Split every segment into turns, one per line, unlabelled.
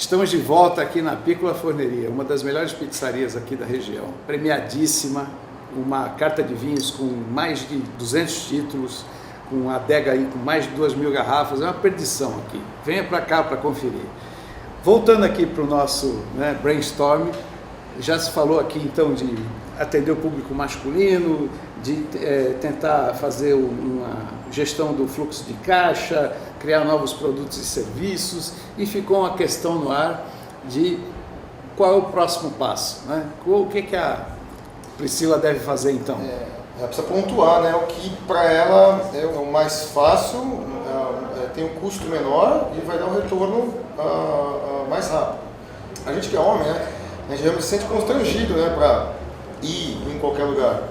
Estamos de volta aqui na Piccola Forneria, uma das melhores pizzarias aqui da região. Premiadíssima, uma carta de vinhos com mais de 200 títulos, com uma adega aí com mais de 2.000 garrafas, é uma perdição aqui. Venha para cá para conferir. Voltando aqui para o nosso brainstorm, já se falou aqui então de atender o público masculino, de tentar fazer uma gestão do fluxo de caixa, criar novos produtos e serviços, e ficou uma questão no ar de qual é o próximo passo, né? O que a Priscila deve fazer então?
Ela precisa pontuar, né? O que para ela é o mais fácil, tem um custo menor e vai dar um retorno mais rápido. A gente que é homem, né? A gente realmente se sente constrangido, né? Para ir em qualquer lugar.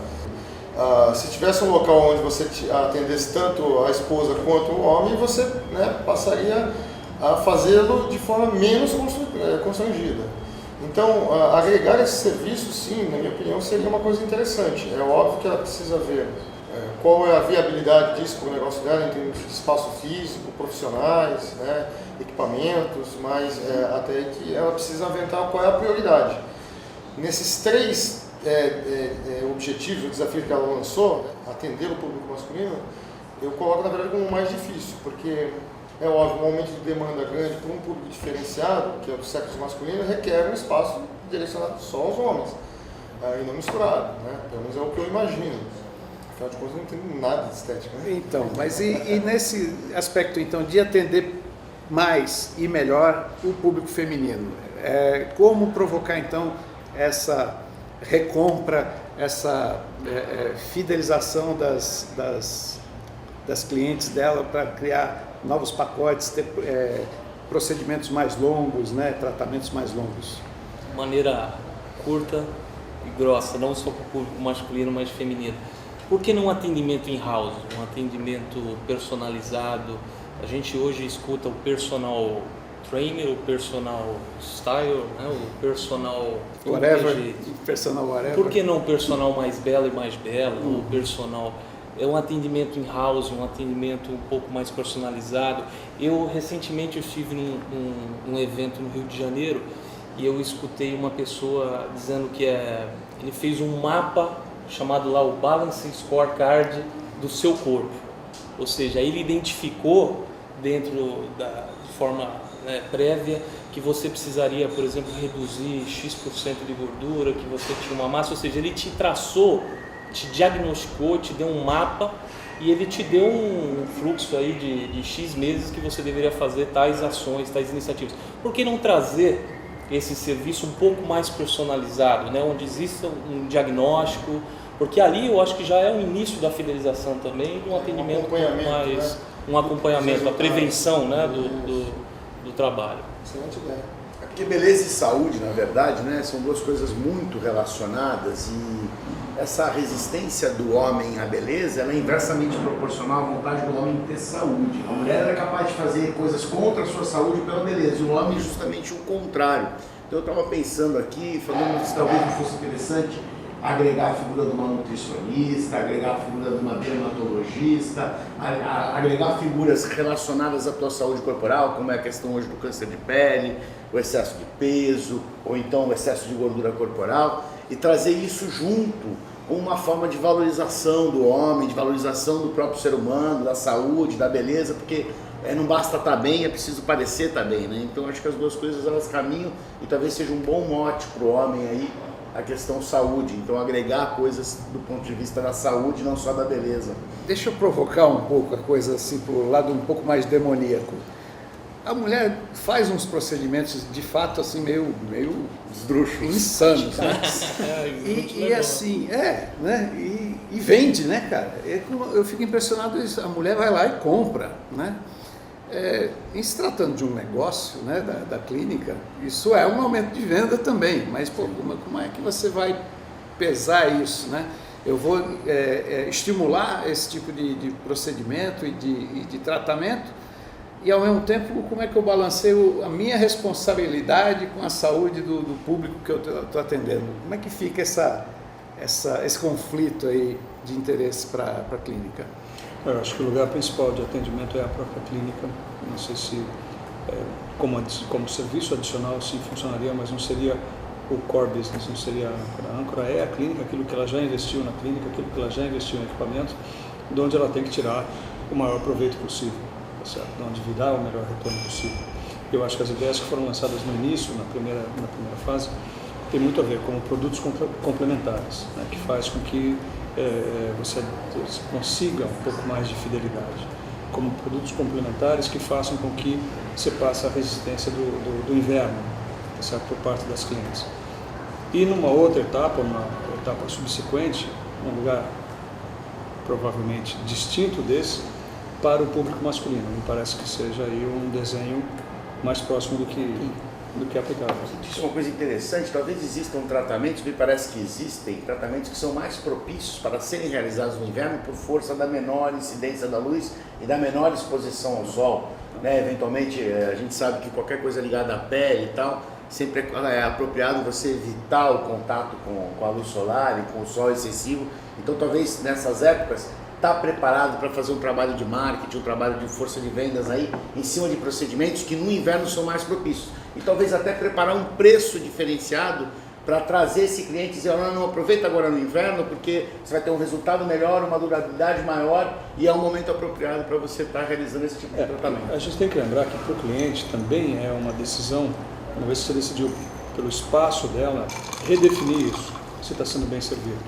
Se tivesse um local onde você atendesse tanto a esposa quanto o homem, você passaria a fazê-lo de forma menos constrangida. Então, agregar esse serviço, sim, na minha opinião, seria uma coisa interessante. É óbvio que ela precisa ver qual é a viabilidade disso para o negócio dela, em termos de espaço físico, profissionais, equipamentos, mas até que ela precisa aventar qual é a prioridade. Nesses três objetivos, o desafio que ela lançou, atender o público masculino, eu coloco na verdade como o mais difícil, porque é óbvio, um aumento de demanda grande para um público diferenciado, que é do sexo masculino, requer um espaço direcionado só aos homens, e não misturado, né? Pelo menos é o que eu imagino. Afinal de contas, eu não entendo nada de estética. Né?
Então, mas e nesse aspecto então de atender mais e melhor o público feminino, como provocar então essa recompra, essa fidelização das clientes dela para criar novos pacotes, ter procedimentos mais longos, tratamentos mais longos?
De maneira curta e grossa, não só para o público masculino, mas feminino. Por que não um atendimento in-house, um atendimento personalizado? A gente hoje escuta o personal trainer, o personal style, o personal
whatever, personal whatever.
Por que não o personal mais belo e mais belo? O personal é um atendimento in-house, um atendimento um pouco mais personalizado. Eu recentemente estive num evento no Rio de Janeiro e eu escutei uma pessoa dizendo que ele fez um mapa chamado lá o Balance Scorecard do seu corpo. Ou seja, ele identificou dentro de forma prévia que você precisaria, por exemplo, reduzir X% de gordura, que você tinha uma massa, ou seja, ele te traçou, te diagnosticou, te deu um mapa e ele te deu um fluxo aí de X meses que você deveria fazer tais ações, tais iniciativas. Por que não trazer esse serviço um pouco mais personalizado, onde exista um diagnóstico, porque ali eu acho que já é o início da fidelização também, de um atendimento mais, um acompanhamento, a prevenção do trabalho.
Excelente ideia.
Porque beleza e saúde, na verdade, são duas coisas muito relacionadas, e essa resistência do homem à beleza, ela é inversamente proporcional à vontade do homem em ter saúde. A mulher é capaz de fazer coisas contra a sua saúde pela beleza, e o homem é justamente o contrário. Então eu estava pensando aqui, falando se talvez não fosse interessante agregar a figura de uma nutricionista, agregar a figura de uma dermatologista, agregar figuras relacionadas à tua saúde corporal, como é a questão hoje do câncer de pele, o excesso de peso, ou então o excesso de gordura corporal, e trazer isso junto com uma forma de valorização do homem, de valorização do próprio ser humano, da saúde, da beleza, porque não basta estar bem, é preciso parecer estar bem, Então acho que as duas coisas elas caminham, e talvez seja um bom mote para o homem aí, a questão saúde, então agregar coisas do ponto de vista da saúde, não só da beleza.
Deixa eu provocar um pouco a coisa assim para o lado um pouco mais demoníaco. A mulher faz uns procedimentos de fato assim meio esdrúxulos, insanos, e assim, e vende, cara. Eu fico impressionado isso. A mulher vai lá e compra, Em se tratando de um negócio, da clínica, isso é um aumento de venda também, mas como é que você vai pesar isso, Eu vou estimular esse tipo de procedimento e de tratamento, e ao mesmo tempo como é que eu balanceio a minha responsabilidade com a saúde do público que eu estou atendendo? Como é que fica esse conflito aí de interesse para a clínica?
Eu acho que o lugar principal de atendimento é a própria clínica. Não sei se como serviço adicional, sim, funcionaria, mas não seria o core business, não seria a âncora. A âncora é a clínica, aquilo que ela já investiu na clínica, aquilo que ela já investiu em equipamento, de onde ela tem que tirar o maior proveito possível, tá certo? De onde virar o melhor retorno possível. Eu acho que as ideias que foram lançadas no início, na primeira fase, tem muito a ver com produtos complementares, né, que faz com que você consiga um pouco mais de fidelidade, como produtos complementares que façam com que você passe a resistência do inverno, tá certo? Por parte das clientes. E numa outra etapa, uma etapa subsequente, um lugar provavelmente distinto desse, para o público masculino. Me parece que seja aí um desenho mais próximo do que aplicável.
Isso é uma coisa interessante, talvez existam tratamentos, me parece que existem tratamentos que são mais propícios para serem realizados no inverno por força da menor incidência da luz e da menor exposição ao sol, né? Eventualmente a gente sabe que qualquer coisa ligada à pele e tal, sempre é apropriado você evitar o contato com a luz solar e com o sol excessivo, então talvez nessas épocas está preparado para fazer um trabalho de marketing, um trabalho de força de vendas aí, em cima de procedimentos que no inverno são mais propícios. E talvez até preparar um preço diferenciado para trazer esse cliente e dizer, não, aproveita agora no inverno, porque você vai ter um resultado melhor, uma durabilidade maior e é um momento apropriado para você estar realizando esse tipo de tratamento.
A gente tem que lembrar que para o cliente também é uma decisão, uma vez que você decidiu pelo espaço dela, redefinir isso, se está sendo bem servido.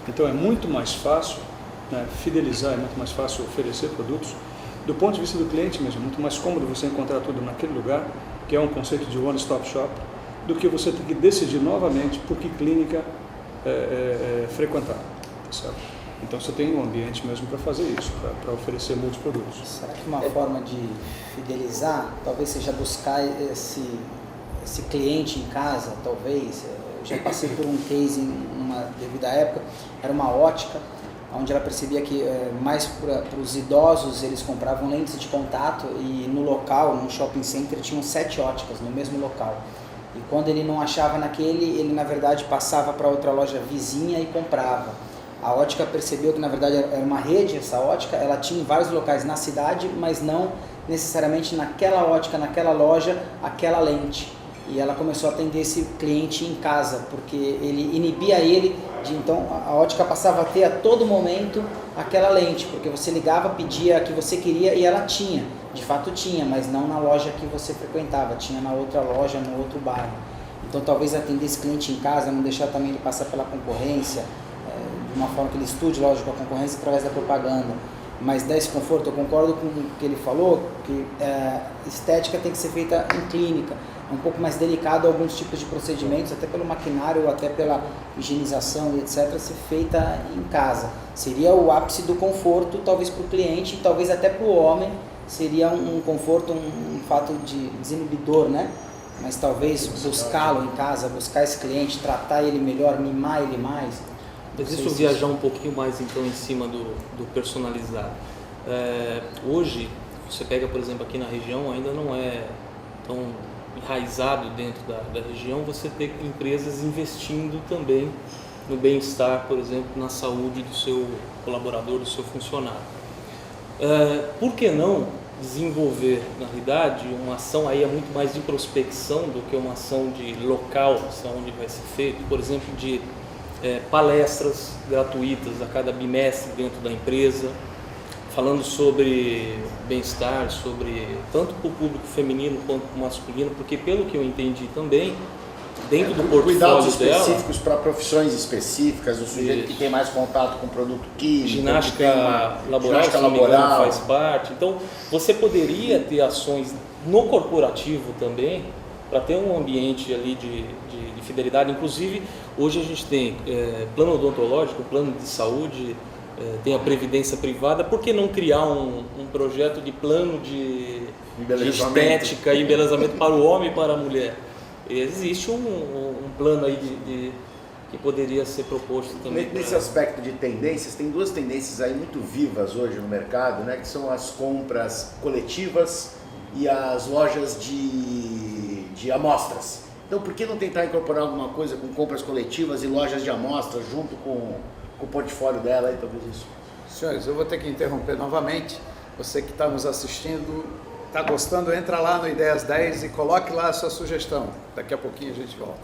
Então é muito mais fácil, né, fidelizar, é muito mais fácil oferecer produtos do ponto de vista do cliente mesmo, muito mais cômodo você encontrar tudo naquele lugar, que é um conceito de one-stop shop, do que você ter que decidir novamente por que clínica frequentar, tá certo? Então você tem um ambiente mesmo para fazer isso, para oferecer multiprodutos.
Será que uma forma de fidelizar talvez seja buscar esse cliente em casa, talvez? Eu já passei por um case em uma devida época, era uma ótica, onde ela percebia que mais para os idosos eles compravam lentes de contato e no local, no shopping center, tinham 7 óticas no mesmo local. E quando ele não achava naquele, ele na verdade passava para outra loja vizinha e comprava. A ótica percebeu que na verdade era uma rede, essa ótica, ela tinha em vários locais na cidade, mas não necessariamente naquela ótica, naquela loja, aquela lente. E ela começou a atender esse cliente em casa, porque ele inibia ele de, então a ótica passava a ter a todo momento aquela lente, porque você ligava, pedia a que você queria e ela tinha, de fato tinha, mas não na loja que você frequentava, tinha na outra loja, no outro bairro. Então talvez atender esse cliente em casa, não deixar também ele passar pela concorrência, de uma forma que ele estude, lógico, a concorrência através da propaganda, mas dá esse conforto. Eu concordo com o que ele falou, que estética tem que ser feita em clínica. É um pouco mais delicado alguns tipos de procedimentos, até pelo maquinário ou até pela higienização e etc, ser feita em casa. Seria o ápice do conforto, talvez para o cliente e talvez até para o homem, seria um conforto, um fato de desinibidor, né? Mas talvez buscá-lo em casa, buscar esse cliente, tratar ele melhor, mimar ele mais.
Mas deixa eu viajar um pouquinho mais então em cima do personalizado. Hoje, você pega, por exemplo, aqui na região, ainda não é tão enraizado dentro da região, você ter empresas investindo também no bem-estar, por exemplo, na saúde do seu colaborador, do seu funcionário. Por que não desenvolver, na realidade, uma ação aí muito mais de prospecção do que uma ação de local, onde vai ser feito, por exemplo, de palestras gratuitas a cada bimestre dentro da empresa, falando sobre bem-estar, sobre tanto para o público feminino quanto para o masculino, porque pelo que eu entendi também, dentro do portfólio
cuidados
dela,
específicos para profissões específicas, o sujeito que tem mais contato com produto químico,
ginástica laboral, faz parte. Então, você poderia ter ações no corporativo também, para ter um ambiente ali de fidelidade. Inclusive, hoje a gente tem plano odontológico, plano de saúde, tem a previdência privada. Por que não criar um projeto de plano de estética e embelezamento para o homem e para a mulher? Existe um plano aí que poderia ser proposto também.
Nesse aspecto de tendências, tem duas tendências aí muito vivas hoje no mercado, né, que são as compras coletivas e as lojas de amostras. Então, por que não tentar incorporar alguma coisa com compras coletivas e lojas de amostras junto com o portfólio dela aí, talvez isso?
Senhores, eu vou ter que interromper novamente. Você que está nos assistindo, Tá gostando? Entra lá no Ideias 10 e coloque lá a sua sugestão. Daqui a pouquinho a gente volta.